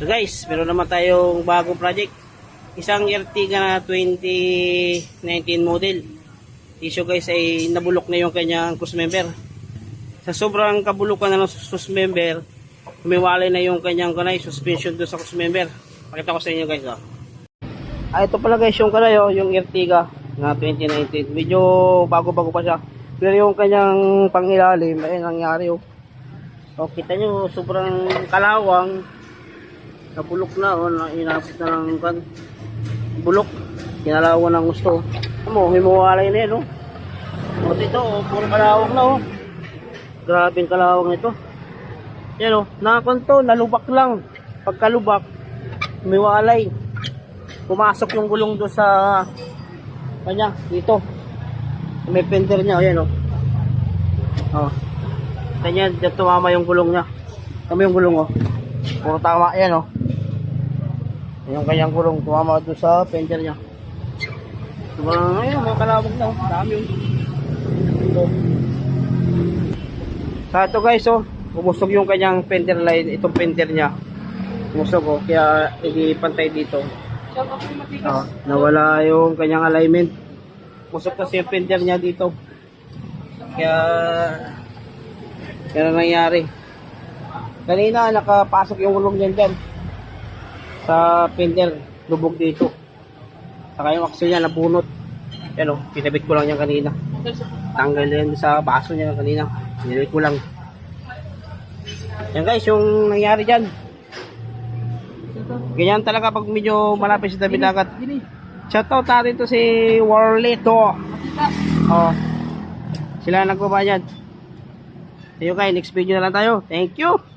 So guys, meron naman tayong bagong project. Isang Ertiga na 2019 model. Issue guys ay nabulok na yung kanyang cruise member. Sa sobrang kabulukan na ng cruise member, humiwalay na yung kanyang kanay, suspension doon sa cruise member. Pakita ko sa inyo guys. Ito pala guys yung kanay, yung Ertiga na 2019. Medyo bago-bago pa siya. Pero yung kanyang pangilalim, ay nangyari So kita nyo, sobrang kalawang. Nabulok na, inabot na ng bulok. Kinalawan ng gusto. Himuwalay na yan, ito, puro kalawang na, Grabe yung kalawang ito. Yan, nakakonto, nalubak lang. Pagkalubak, humiwalay. Pumasok yung gulong doon sa kanya, dito. May fender niya, ayan, Kanya, dyan tumama yung gulong niya. Tama yung gulong, Puro tama, ayan, yung kanyang gulong, tumama doon sa fender niya. Ayun, mga kalawag na, dami yung sa ito guys, umusog yung kanyang fender line, itong fender niya. Umusog, kaya hindi pantay dito. Nawala yung kanyang alignment. Umusog kasi yung fender niya dito. Kaya yan ang nangyari. Kanina nakapasok yung gulong niyan dyan sa fender, lubog dito. Saka yung axle niya nabunot. Yan pinabit ko lang yan kanina. Tanggal yan sa baso niya kanina. Pinabit ko lang. Yan guys, yung nangyari dyan. Ganyan talaga pag medyo malapit sa tabi dagat. Shoutout natin to si Warleto. Sila nagbaba dyan. See you guys, next video na lang tayo. Thank you.